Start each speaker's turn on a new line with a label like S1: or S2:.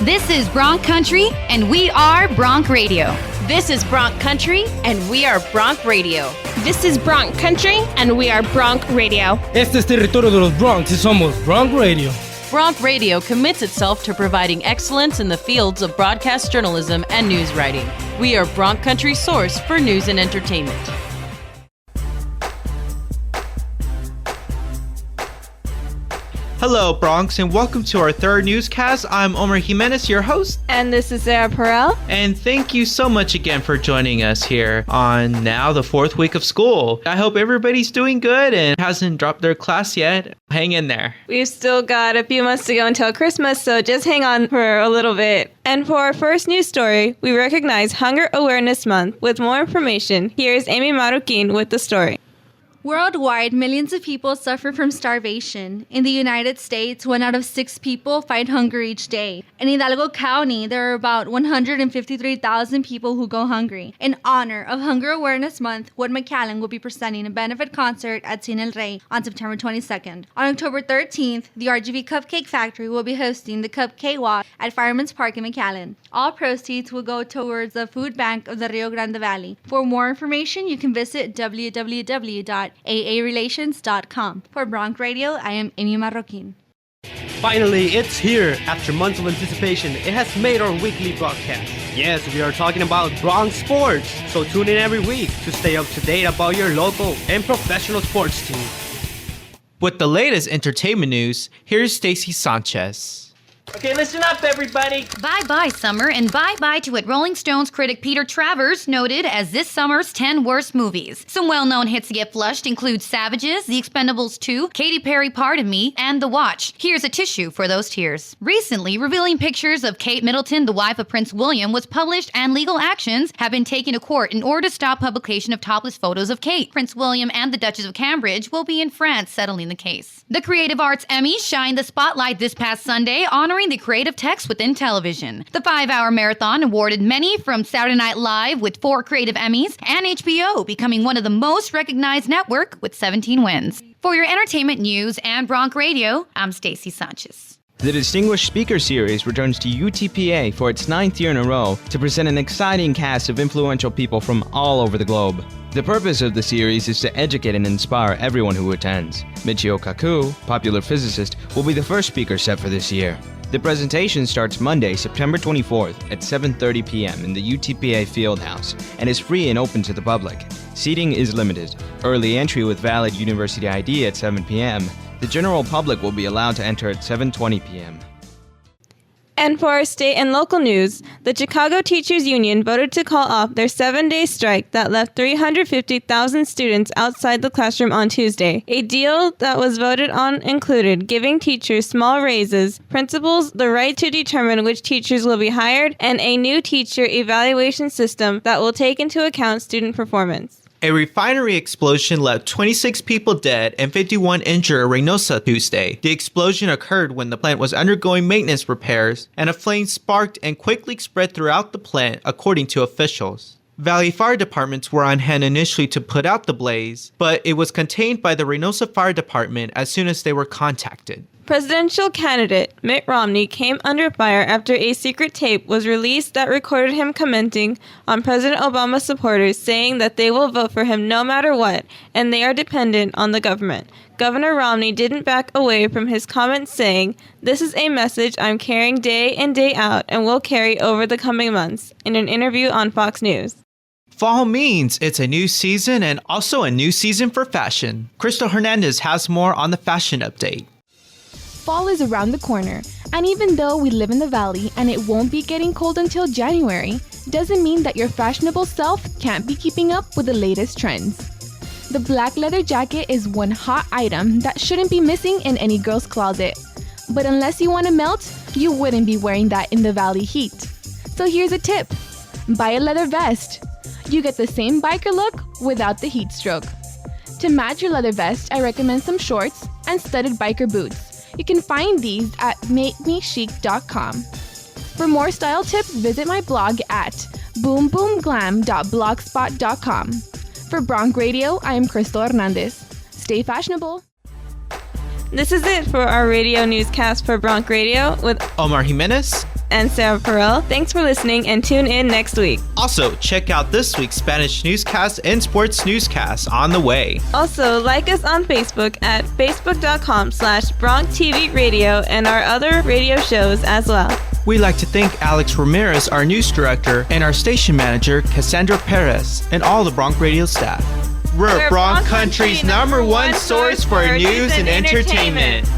S1: This is Bronc Country, and we are Bronc Radio.
S2: This is Bronc Country, and we are Bronc Radio.
S3: This is Bronc Country, and we are Bronc Radio.
S4: Este es territorio de los Bronx y somos Bronc Radio.
S2: Bronc Radio commits itself to providing excellence in the fields of broadcast journalism and news writing. We are Bronc Country's source for news and entertainment.
S5: Hello, Bronx, and welcome to our third newscast. I'm Omar Jimenez, your host.
S3: And this is Sarah Perel.
S5: And thank you so much again for joining us here on now the fourth week of school. I hope everybody's doing good and hasn't dropped their class yet. Hang in there.
S3: We've still got a few months to go until Christmas, so just hang on for a little bit. And for our first news story, we recognize Hunger Awareness Month. With more information, here's Amy Marroquin with the story.
S6: Worldwide, millions of people suffer from starvation. In the United States, 1 out of 6 people fight hunger each day. In Hidalgo County, there are about 153,000 people who go hungry. In honor of Hunger Awareness Month, Wood McAllen will be presenting a benefit concert at Cine El Rey on September 22nd. On October 13th, the RGV Cupcake Factory will be hosting the Cupcake Walk at Fireman's Park in McAllen. All proceeds will go towards the food bank of the Rio Grande Valley. For more information, you can visit www.aarelations.com. For Bronc Radio, I am Amy Marroquin.
S7: Finally, it's here. After months of anticipation, it has made our weekly broadcast. Yes, we are talking about Bronc sports. So tune in every week to stay up to date about your local and professional sports team.
S5: With the latest entertainment news, here's Stacy Sanchez.
S7: Okay, listen up, everybody.
S1: Bye-bye, summer, and bye-bye to what Rolling Stones critic Peter Travers noted as this summer's 10 worst movies. Some well-known hits to get flushed include Savages, The Expendables 2, Katy Perry Pardon Me, and The Watch. Here's a tissue for those tears. Recently, revealing pictures of Kate Middleton, the wife of Prince William, was published, and legal actions have been taken to court in order to stop publication of topless photos of Kate. Prince William and the Duchess of Cambridge will be in France settling the case. The Creative Arts Emmys shined the spotlight this past Sunday, honoring the creative text within television. The 5-hour marathon awarded many, from Saturday Night Live with 4 creative Emmys and HBO becoming one of the most recognized network with 17 wins. For your entertainment news and Bronc Radio, I'm Stacy Sanchez.
S8: The Distinguished Speaker Series returns to UTPA for its 9th year in a row to present an exciting cast of influential people from all over the globe. The purpose of the series is to educate and inspire everyone who attends. Michio Kaku, popular physicist, will be the first speaker set for this year. The presentation starts Monday, September 24th at 7:30 p.m. in the UTPA Fieldhouse and is free and open to the public. Seating is limited. Early entry with valid university ID at 7 p.m. The general public will be allowed to enter at 7:20 p.m.
S3: And for our state and local news, the Chicago Teachers Union voted to call off their 7-day strike that left 350,000 students outside the classroom on Tuesday. A deal that was voted on included giving teachers small raises, principals the right to determine which teachers will be hired, and a new teacher evaluation system that will take into account student performance.
S5: A refinery explosion left 26 people dead and 51 injured in Reynosa Tuesday. The explosion occurred when the plant was undergoing maintenance repairs, and a flame sparked and quickly spread throughout the plant, according to officials. Valley Fire Departments were on hand initially to put out the blaze, but it was contained by the Reynosa Fire Department as soon as they were contacted.
S3: Presidential candidate Mitt Romney came under fire after a secret tape was released that recorded him commenting on President Obama's supporters, saying that they will vote for him no matter what, and they are dependent on the government. Governor Romney didn't back away from his comments, saying, "This is a message I'm carrying day in, day out, and will carry over the coming months," in an interview on Fox News.
S5: Fall means it's a new season and also a new season for fashion. Crystal Hernandez has more on the fashion update.
S9: Fall is around the corner, and even though we live in the valley and it won't be getting cold until January, doesn't mean that your fashionable self can't be keeping up with the latest trends. The black leather jacket is one hot item that shouldn't be missing in any girl's closet. But unless you want to melt, you wouldn't be wearing that in the valley heat. So here's a tip. Buy a leather vest. You get the same biker look without the heat stroke. To match your leather vest, I recommend some shorts and studded biker boots. You can find these at makemechic.com. For more style tips, visit my blog at boomboomglam.blogspot.com. For Bronc Radio, I am Crystal Hernandez. Stay fashionable.
S3: This is it for our radio newscast for Bronc Radio with
S5: Omar Jimenez
S3: and Sarah Perel. Thanks for listening and tune in next week.
S5: Also, check out this week's Spanish newscast and sports newscast on the way.
S3: Also, like us on Facebook at facebook.com/Bronc TV Radio and our other radio shows as well.
S5: We'd like to thank Alex Ramirez, our news director, and our station manager, Cassandra Perez, and all the Bronc Radio staff. We're Bronc Country's #1 source for news and entertainment.